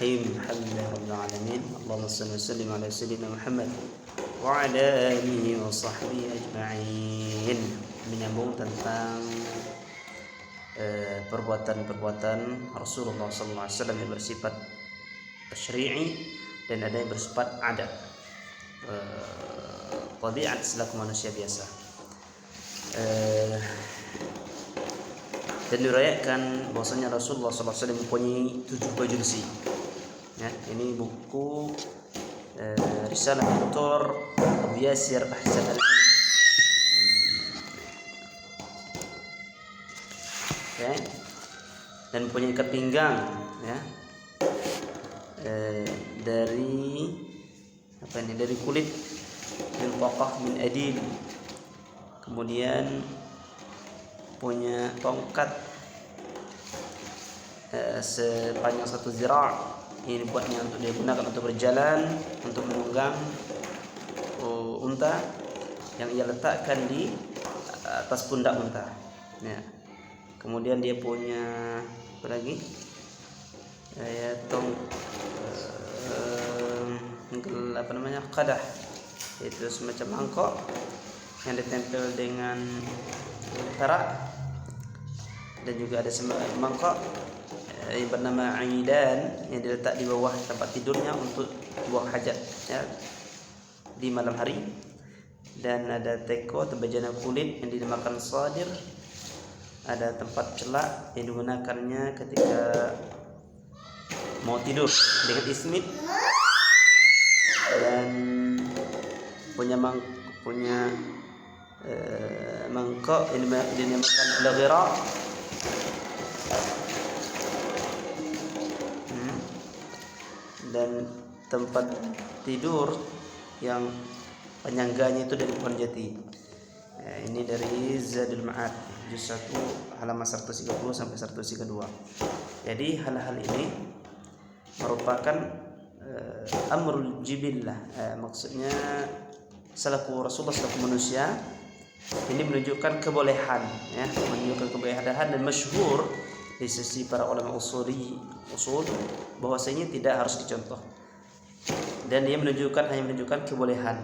Bismillahirrahmanirrahim. Alhamdulillahirabbil alamin. Allahumma shalli wa sallim ala sayyidina Muhammad wa ala alihi wa sahbihi ajma'in. Menyambung tentang perbuatan-perbuatan Rasulullah sallallahu alaihi wasallam yang bersifat syar'i dan ada yang bersifat adat. Tabiat selaku manusia biasa. Dan diriwayatkan bahwasanya Rasulullah SAW mempunyai 7 baju besi. Ya, ini buku Risalah Dr. Abu Yasir Ahsan Al-Ilmi. Okay. Dan mempunyai ikat pinggang, ya, dari apa ini? Dari kulit minqaqah min adil. Kemudian punya tongkat sepanjang 1 zira'. Ini buatnya untuk digunakan untuk berjalan, untuk menunggang unta yang ia letakkan di atas pundak unta. Ya. Kemudian dia punya apa lagi? Qadah, itu semacam mangkok yang ditempel dengan perak. Dan juga ada mangkok yang bernama aidan yang diletak di bawah tempat tidurnya untuk buang hajat, ya, di malam hari. Dan ada teko atau bejana kulit yang dinamakan sadir. Ada tempat celak yang digunakannya ketika mau tidur dengan ismit. Dan punya mangkok yang dinamakan laghira. Dan tempat tidur yang penyangganya itu dari pohon jati. Ini dari Zadul Ma'ad juz 1 halaman 130 sampai 132. Jadi hal-hal ini merupakan amrul jibillah, maksudnya selaku Rasulullah selaku manusia ini menunjukkan kebolehan, ya, menunjukkan kebolehan dan masyhur di sisi para ulama usul bahwasanya tidak harus dicontoh. Dan dia hanya menunjukkan kebolehan,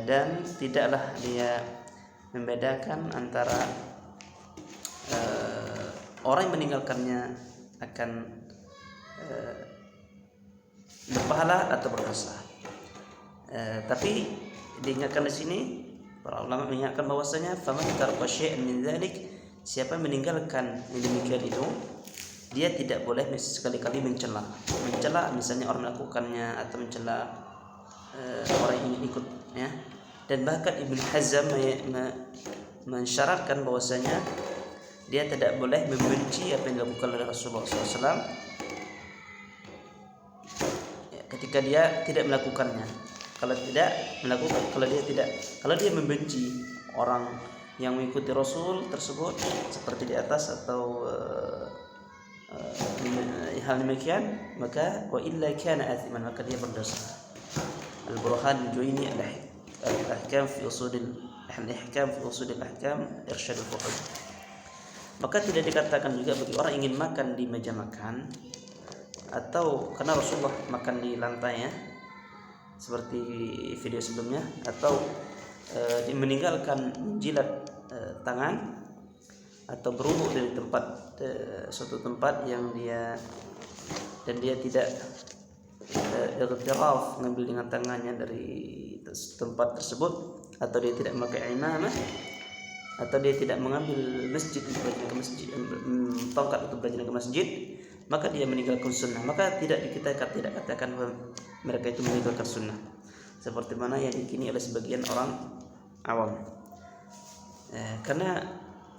dan tidaklah dia membedakan antara orang yang meninggalkannya akan berpahala atau berdosa. Tapi diingatkan di sini para ulama mengingatkan bahwasanya faman taraka syai'an min dzalik, siapa meninggalkan yang demikian itu, dia tidak boleh sekali-kali mencela misalnya orang melakukannya atau mencela orang yang ingin ikut, ya. Dan bahkan Ibnu Hazm mensyaratkan bahwasanya dia tidak boleh membenci apa yang dilakukan oleh Rasulullah SAW ketika dia tidak melakukannya. Kalau dia membenci orang yang mengikuti Rasul tersebut seperti di atas atau hal demikian, maka wa illa kana athiman, maka dia berdosa. Al-Burhan al-Juwayni al-Ahkam fi usul al-ahkam irsyad al-fuqaha. Maka tidak dikatakan juga bagi orang ingin makan di meja makan atau karena Rasulullah makan di lantai, ya, seperti video sebelumnya, atau meninggalkan menjilat tangan atau berwudu dari suatu tempat yang dia tidak ightiraf mengambil dengan tangannya dari tempat tersebut, atau dia tidak memakai imamah, atau dia tidak mengambil tongkat untuk berjalan ke masjid, maka dia meninggalkan sunnah. Maka tidak katakan mereka itu meninggalkan sunnah seperti mana yang dikini oleh sebagian orang awam. Karena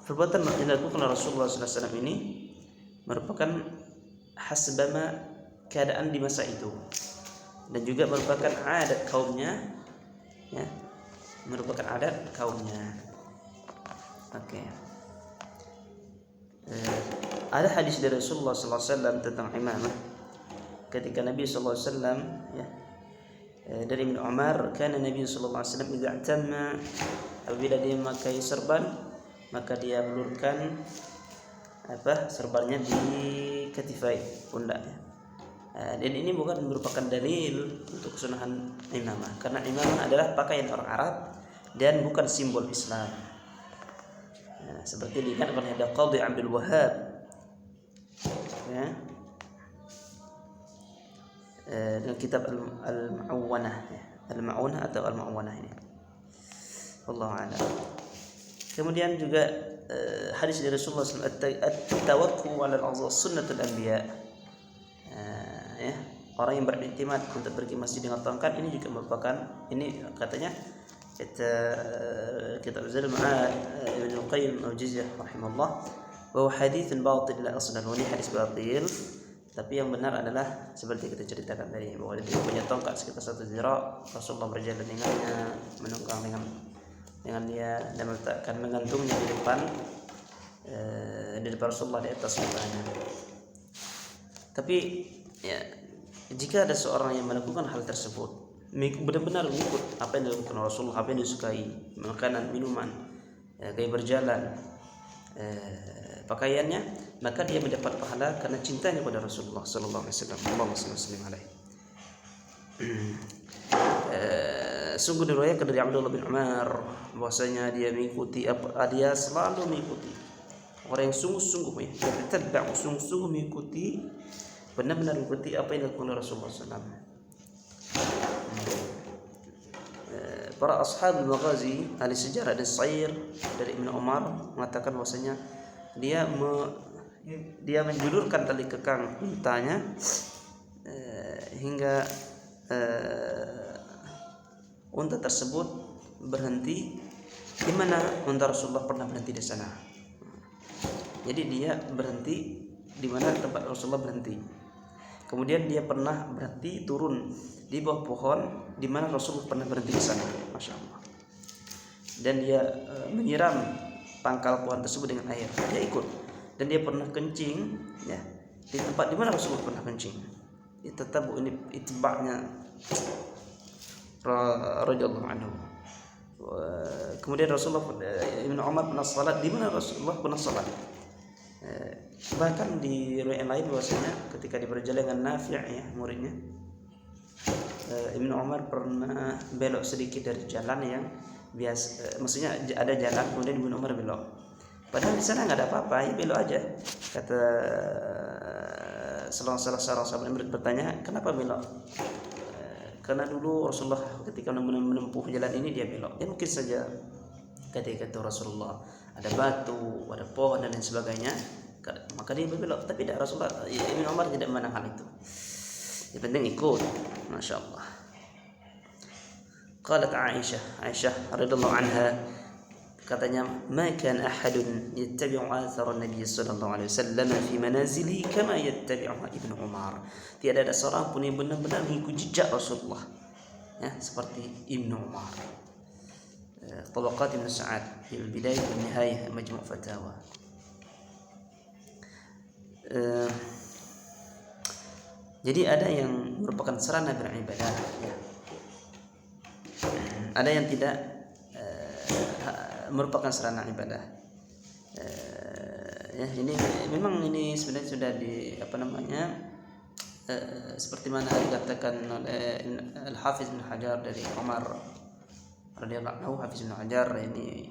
perbuatan yang dilakukan oleh Rasulullah SAW ini merupakan hasbama keadaan di masa itu, dan juga merupakan adat kaumnya, ya, Oke. Ada hadis dari Rasulullah SAW tentang imamah. Ketika Nabi SAW, ya, dari Ibnu Umar, karena Nabi SAW idza tamma, apabila dia memakai serban, maka dia meluruskan serbannya di katifai, pundaknya. Dan ini bukan merupakan dalil untuk kesunahan imamah, karena imamah adalah pakaian orang Arab dan bukan simbol Islam. Seperti diingat oleh Qadhi Abdul Wahhab, ya, dalam kitab Al-Ma'unah, Al-Ma'unah atau Al-Ma'unah ini. Wallahu a'lam. Kemudian juga hadis dari Rasulullah SAW, at-tawakkul 'ala al-'azza sunnatul anbiya. Ya, orang yang beriktimat untuk pergi masjid dengan tongkat ini juga merupakan, ini katanya kitab Zadul Ma'ad Ibnu Qayyim al-Jauziyah rahimahullah, bahwa haditsun batil la aslan, ini hadis batil, tapi yang benar adalah seperti kita ceritakan tadi, bahwa dia punya tongkat sekitar 1 zira', Rasulullah berjalan dengannya, menunggang dengan dia dan meletakkan, mengantungnya di depan Rasulullah di atas kepalanya. Tapi ya, jika ada seorang yang melakukan hal tersebut, benar-benar mengikut apa yang dilakukan Rasulullah, apa yang disukai, makanan, minuman, gaya berjalan, pakaiannya, maka dia mendapat pahala karena cintanya pada Rasulullah sallallahu alaihi wasallam. Allahumma shalli wa sallim alaihi. Sungguh diriwayatkan dari Abdullah bin Umar bahwasanya dia selalu mengikuti orang yang sungguh-sungguh mengikuti, benar-benar mengikuti apa yang dilakukan oleh Rasulullah SAW. Para ashabul maghazi, ahli sejarah dan syair dari Ibnu Umar mengatakan bahwasanya dia menjulurkan tali kekang untanya hingga unta tersebut berhenti di mana unta Rasulullah pernah berhenti di sana. Jadi dia berhenti di mana tempat Rasulullah berhenti. Kemudian dia pernah berhenti turun di bawah pohon di mana Rasulullah pernah berhenti di sana. Masya Allah. Dan dia menyiram pangkal pohon tersebut dengan air. Dia ikut. Dan dia pernah kencing, ya, di tempat di mana Rasulullah pernah kencing. Itu tabu, ini itba'nya radhiyallahu anhu. Kemudian Rasulullah, Ibnu Umar pernah salat di mana Rasulullah pernah salat. Bahkan di riwayat lain bahwasanya ketika dia berjalan dengan Nafi', ya, muridnya, Ibnu Umar pernah belok sedikit dari jalan yang biasa, maksudnya ada jalan, kemudian Ibnu Umar belok. Padahal di sana nggak ada apa-apa, ya belok aja. Kata salah seorang sahabat yang bertanya, kenapa belok? Karena dulu Rasulullah ketika menempuh jalan ini dia belok. Ya mungkin saja ketika itu Rasulullah ada batu, ada pohon dan lain sebagainya, maka dia berbelok. Tapi tidak, Rasulullah, Ibnu Umar tidak memandang hal itu. Yang penting ikut. Masya Allah. Qalat Aisyah radhiyallahu anha, katanya, ma kan ahadun yattabi'u athara Nabi sallallahu alaihi wasallam fi manazili kama yattabi'uha Ibnu Umar. Tiada ada seorang pun yang benar-benar mengikuti jejak Rasulullah, ya, seperti Ibnu Umar. Tabaqat Ibn Sa'ad fil Bidayah wal Nihayah, Majmu' Fatawa. Jadi ada yang merupakan sarana beribadah, ya. Ada yang tidak merupakan sarana ibadah. Ya, ini memang ini sebenarnya sudah seperti mana dikatakan oleh Al-Hafiz bin Hajar dari Umar radhiyallahu anhu. Hafiz bin Hajar ini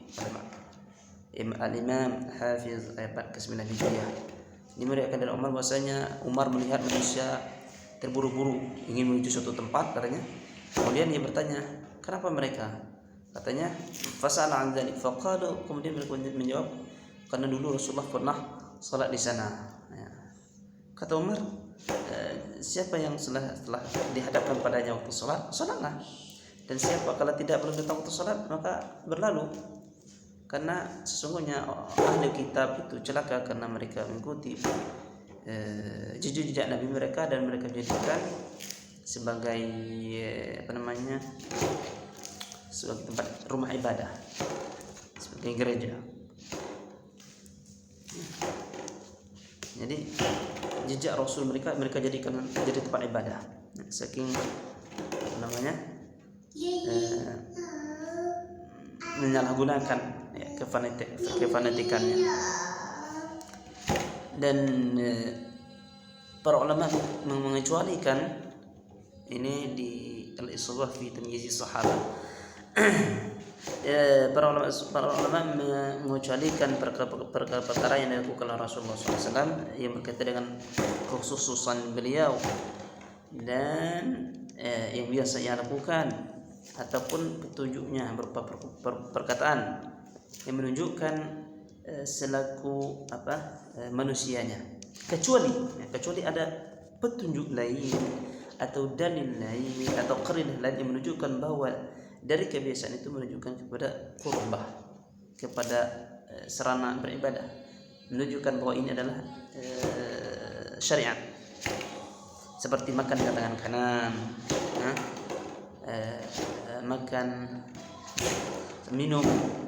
Al-Imam Hafiz ayat ke-9 Hijriah. Ini meriwayatkan dari Umar bahwasanya Umar melihat manusia terburu-buru ingin menuju suatu tempat katanya. Kemudian dia bertanya, kenapa mereka? Katanya, fasala an dzalik faqalu, kemudian mereka menjawab, karena dulu Rasulullah pernah salat di sana. Ya. Kata Umar, siapa yang setelah dihadapkan padanya waktu salat, salatlah. Dan siapa kalau tidak belum datang waktu salat, maka berlalu. Karena sesungguhnya ahli kitab itu celaka karena mereka mengikuti jejak Nabi mereka dan mereka jadikan sebagai sebagai tempat rumah ibadah, sebagai gereja. Jadi jejak Rasul mereka jadikan jadi tempat ibadah. Saking menyalahgunakan, ya, kefanatikannya. Dan para ulama mengecualikan ini di al-Isabah fi Tamyiz Sahaba. Para ulama mengecualikan perkara yang dilakukan oleh Rasulullah SAW yang berkaitan dengan kekhususan beliau dan yang biasa ia lakukan ataupun petunjuknya berupa perkataan yang menunjukkan selaku manusianya, kecuali ada petunjuk lain atau dalil lain atau qarinah lain yang menunjukkan bahwa dari kebiasaan itu menunjukkan kepada qurbah, kepada sarana beribadah, menunjukkan bahwa ini adalah syariat, seperti makan dengan tangan kanan, minum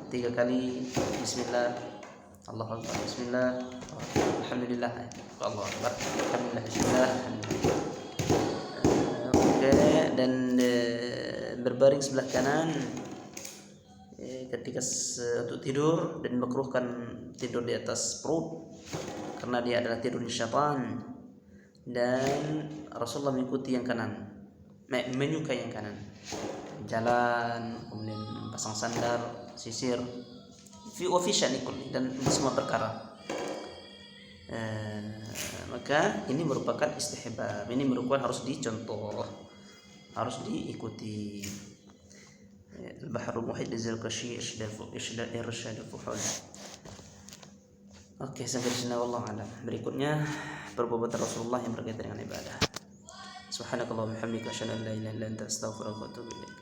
3 kali Bismillah, Allahu Akbar, Bismillah, Alhamdulillah, Allahu Akbar, Alhamdulillah, Bismillah, dan berbaring sebelah kanan ketika untuk tidur, dan makruhkan tidur di atas perut karena dia adalah tidur syaitan, dan Rasulullah mengikuti yang kanan, menyukai yang kanan, jalan, kemudian pasang sandal, sisir, fi sya'nikul, dan semua perkara. Maka ini merupakan istihbab, ini merupakan harus dicontoh, harus diikuti. Al-Bahrul Muhit Zalkashi Irsyad al-Fuhul. Oke, sampai di sini wallahu a'lam. Berikutnya perbuatan Rasulullah yang berkaitan dengan ibadah. Subhanakallahumma wa bihamdika asyhadu an la ilaha illa anta astaghfiruka wa atubu ilaik.